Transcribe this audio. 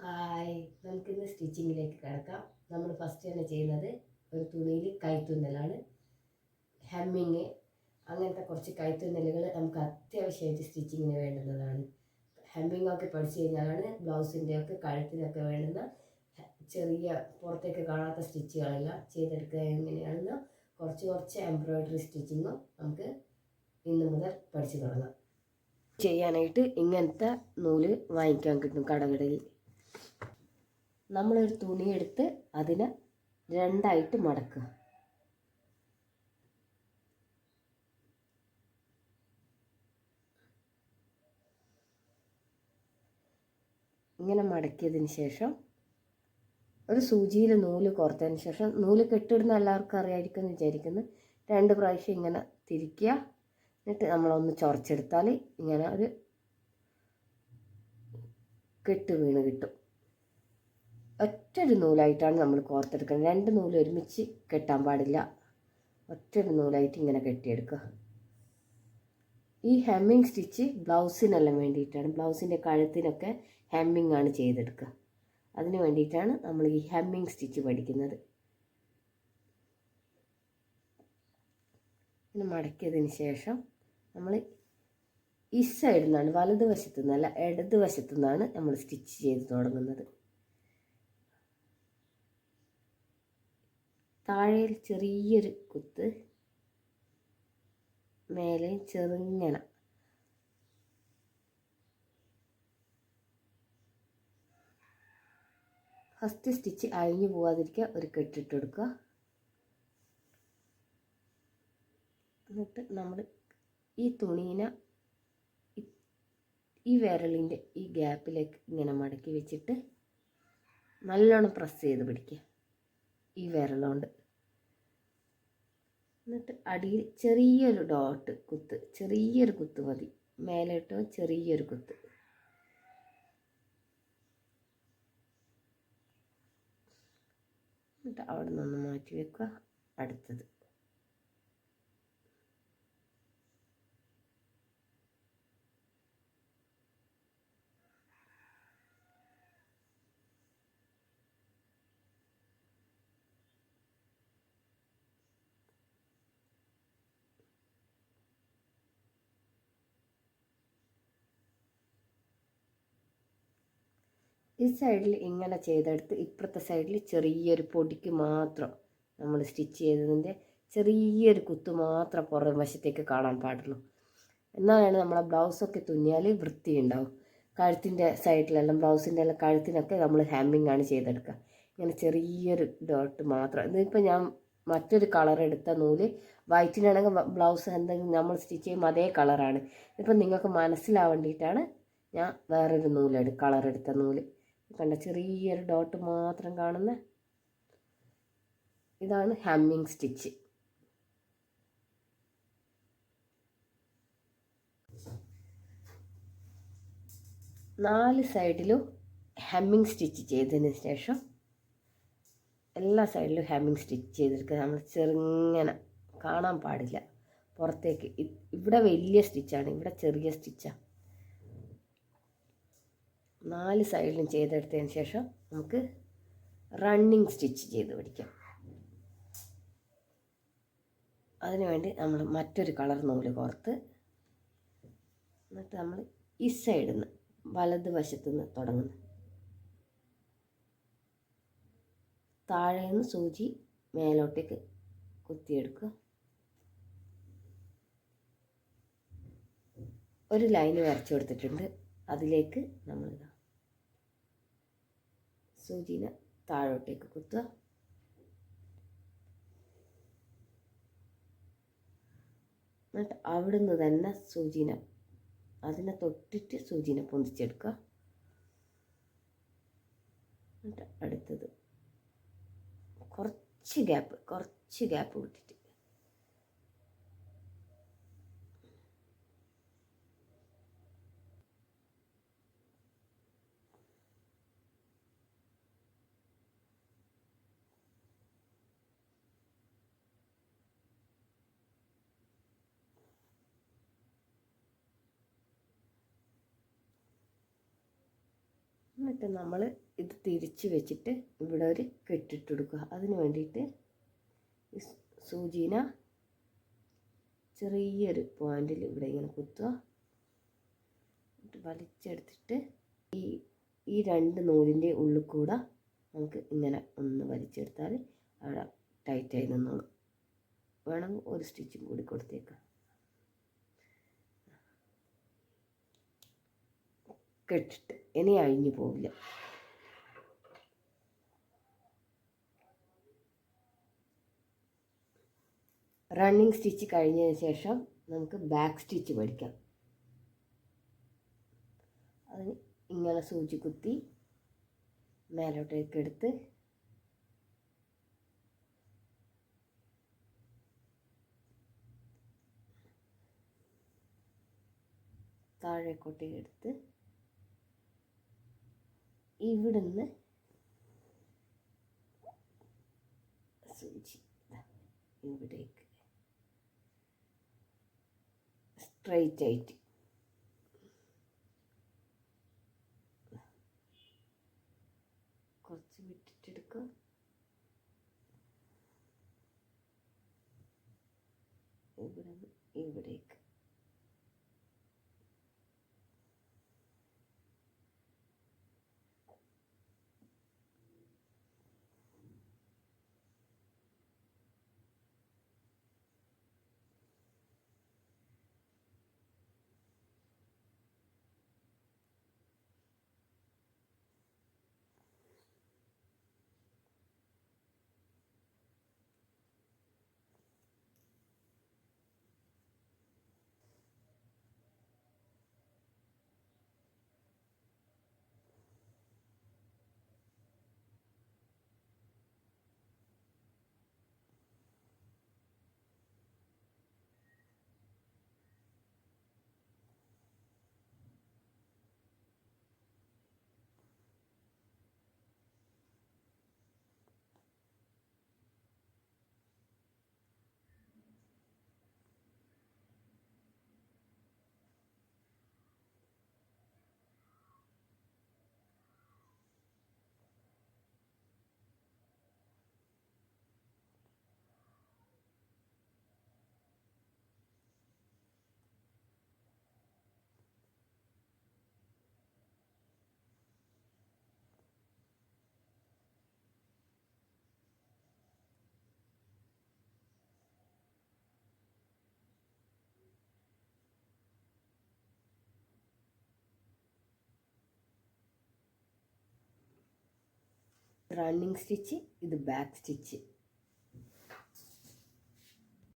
Hi, നമുക്കിന്ന് സ്റ്റിച്ചിങ്ങിലേക്ക് കിടക്കാം. നമ്മൾ ഫസ്റ്റ് തന്നെ ചെയ്യുന്നത് ഒരു തുണിയിൽ കൈത്തുന്നലാണ്. ഹെമ്മിങ് അങ്ങനത്തെ കുറച്ച് കൈത്തുന്നലുകൾ നമുക്ക് അത്യാവശ്യമായിട്ട് സ്റ്റിച്ചിങ്ങിന് വേണ്ടുന്നതാണ്. ഹെമ്മിങ് ഒക്കെ പഠിച്ചു കഴിഞ്ഞാലാണ് ബ്ലൗസിൻ്റെ ഒക്കെ കഴുത്തിനൊക്കെ വേണ്ടുന്ന ചെറിയ പുറത്തേക്ക് കാണാത്ത സ്റ്റിച്ചുകളെല്ലാം ചെയ്തെടുക്കുക. എങ്ങനെയാണെന്ന് കുറച്ച് എംബ്രോയ്ഡറി സ്റ്റിച്ചിങ്ങും നമുക്ക് ഇന്ന് മുതൽ പഠിച്ചു തുടങ്ങാം. ചെയ്യാനായിട്ട് ഇങ്ങനത്തെ നൂല് വാങ്ങിക്കാൻ കിട്ടും കടകളിൽ. നമ്മളൊരു തുണിയെടുത്ത് അതിനെ രണ്ടായിട്ട് മടക്കുക. ഇങ്ങനെ മടക്കിയതിന് ശേഷം ഒരു സൂചിയിൽ നൂല് കോർത്തതിന് ശേഷം, നൂല് കെട്ടിടുന്ന എല്ലാവർക്കും അറിയാമായിരിക്കും എന്ന് വിചാരിക്കുന്നു, 2 പ്രാവശ്യം ഇങ്ങനെ തിരിക്കുക. എന്നിട്ട് നമ്മളൊന്ന് ചൊറച്ചെടുത്താൽ ഇങ്ങനെ ഒരു കെട്ട് വീണ് കിട്ടും. ഒറ്റൊരു നൂലായിട്ടാണ് നമ്മൾ കോർത്തെടുക്കുന്നത്. 2 നൂല് ഒരുമിച്ച് കെട്ടാൻ പാടില്ല. ഒറ്റൊരു നൂലായിട്ട് ഇങ്ങനെ കെട്ടിയെടുക്കുക. ഈ ഹെമ്മിങ് സ്റ്റിച്ച് ബ്ലൗസിനെല്ലാം വേണ്ടിയിട്ടാണ്. ബ്ലൗസിൻ്റെ കഴുത്തിനൊക്കെ ഹെമ്മിങ് ആണ് ചെയ്തെടുക്കുക. അതിന് വേണ്ടിയിട്ടാണ് നമ്മൾ ഈ ഹെമ്മിങ് സ്റ്റിച്ച് പഠിക്കുന്നത്. ഇങ്ങനെ മടക്കിയതിന് ശേഷം നമ്മൾ ഈ സൈഡിൽ നിന്നാണ്, വലതുവശത്തു നിന്നല്ല ഇടതുവശത്തു നിന്നാണ് നമ്മൾ സ്റ്റിച്ച് ചെയ്ത് തുടങ്ങുന്നത്. താഴെ ചെറിയൊരു കുത്ത്, മേലെ ചെറുങ്ങനെ. ഫസ്റ്റ് സ്റ്റിച്ച് അഴിഞ്ഞു പോവാതിരിക്കുക, ഒരു കെട്ടിട്ട് കൊടുക്കുക. എന്നിട്ട് നമ്മൾ ഈ തുണീനെ ഈ വിരലിൻ്റെ ഈ ഗ്യാപ്പിലേക്ക് ഇങ്ങനെ മടക്കി വെച്ചിട്ട് നല്ലോണം പ്രസ് ചെയ്ത് പിടിക്കുക ഈ വിരലുകൊണ്ട്. എന്നിട്ട് അടിയിൽ ചെറിയൊരു ഡോട്ട് കുത്ത്, ചെറിയൊരു കുത്ത് മതി. മേലോട്ടോ ചെറിയൊരു കുത്ത്. എന്നിട്ട് അവിടെ നിന്ന് മാറ്റി വെക്കുക. അടുത്തത് ഈ സൈഡിൽ ഇങ്ങനെ ചെയ്തെടുത്ത് ഇപ്പുറത്തെ സൈഡിൽ ചെറിയൊരു പൊടിക്ക് മാത്രം നമ്മൾ സ്റ്റിച്ച് ചെയ്തതിൻ്റെ ചെറിയൊരു കുത്ത് മാത്രം പുറം വശത്തേക്ക് കാണാൻ പാടുള്ളൂ. എന്നാലാണ് നമ്മളെ ബ്ലൗസൊക്കെ തുന്നിയാൽ വൃത്തിയുണ്ടാവും. കഴുത്തിൻ്റെ സൈഡിലെല്ലാം, ബ്ലൗസിൻ്റെ എല്ലാം കഴുത്തിനൊക്കെ നമ്മൾ ഹെമ്മിങ് ആണ് ചെയ്തെടുക്കുക. ഇങ്ങനെ ചെറിയൊരു ഡോട്ട് മാത്രം. ഇതിപ്പോൾ ഞാൻ മറ്റൊരു കളർ എടുത്ത നൂല്, വൈറ്റിനാണെങ്കിൽ ബ്ലൗസ് എന്തെങ്കിലും നമ്മൾ സ്റ്റിച്ച് ചെയ്യുമ്പോൾ അതേ കളറാണ്. ഇപ്പം നിങ്ങൾക്ക് മനസ്സിലാവേണ്ടിയിട്ടാണ് ഞാൻ വേറൊരു കളർ എടുത്ത നൂല്. കണ്ട ചെറിയൊരു ഡോട്ട് മാത്രം കാണുന്ന ഇതാണ് ഹെമ്മിങ് സ്റ്റിച്ച്. നാല് സൈഡിലും ഹെമ്മിങ് സ്റ്റിച്ച് ചെയ്തതിന് ശേഷം എല്ലാ സൈഡിലും ഹെമ്മിങ് സ്റ്റിച്ച് ചെയ്തെടുക്കുക. നമ്മൾ ചെറുങ്ങനെ കാണാൻ പാടില്ല പുറത്തേക്ക്. ഇവിടെ വലിയ സ്റ്റിച്ചാണ്, ഇവിടെ ചെറിയ സ്റ്റിച്ചാണ്. 4 സൈഡിലും ചെയ്തെടുത്തതിന് ശേഷം നമുക്ക് റണ്ണിങ് സ്റ്റിച്ച് ചെയ്ത് പഠിക്കാം. അതിനുവേണ്ടി നമ്മൾ മറ്റൊരു കളർ നൂല് കോർത്ത്, എന്നിട്ട് നമ്മൾ ഈ സൈഡിൽ നിന്ന് വലതുവശത്തു നിന്ന് തുടങ്ങുന്നു. താഴെ നിന്ന് സൂചി മേലോട്ടേക്ക് കുത്തിയെടുക്കുക. ഒരു ലൈന് വരച്ചു കൊടുത്തിട്ടുണ്ട്. അതിലേക്ക് നമ്മൾ സൂചിനെ താഴോട്ടേക്ക് കുത്തുക. എന്നിട്ട് അവിടുന്ന് തന്നെ സൂചിനെ അതിനെ തൊട്ടിട്ട് സൂചിനെ പൊന്തിച്ചെടുക്കുക. എന്നിട്ട് അടുത്തത് കുറച്ച് ഗ്യാപ്പ് വിട്ടിട്ട് എന്നിട്ട് നമ്മൾ ഇത് തിരിച്ച് വെച്ചിട്ട് ഇവിടെ ഒരു കെട്ടിട്ട് കൊടുക്കുക. അതിന് വേണ്ടിയിട്ട് സൂചീന ചെറിയൊരു പോയിന്റിൽ ഇവിടെ ഇങ്ങനെ കുത്തുക. എന്നിട്ട് വലിച്ചെടുത്തിട്ട് ഈ രണ്ട് നൂലിൻ്റെ ഉള്ളിൽ കൂടെ നമുക്ക് ഇങ്ങനെ ഒന്ന് വലിച്ചെടുത്താൽ അവിടെ ടൈറ്റായി നിന്നോളും. വേണമെങ്കിൽ ഒരു സ്റ്റിച്ചും കൂടി കൊടുത്തേക്കാം. കെട്ടിട്ട് ഇനി അഴിഞ്ഞു പോവില്ല. റണ്ണിങ് സ്റ്റിച്ച് കഴിഞ്ഞതിന് ശേഷം നമുക്ക് ബാക്ക് സ്റ്റിച്ച് പഠിക്കാം. അതിന് ഇങ്ങനെ സൂചി കുത്തി മേലോട്ടേക്ക് എടുത്ത് താഴേക്കോട്ടേക്ക് എടുത്ത് ഇവിടുന്ന് സൂചി ഇവിടേക്ക് സ്ട്രെയിറ്റ് ആയിട്ട് കുറച്ച് വിട്ടിട്ടെടുക്കുക. ഇവിടുന്ന് ഇവിടേക്ക് റണ്ണിങ് സ്റ്റിച്ച്, ഇത് ബാക്ക് സ്റ്റിച്ച്.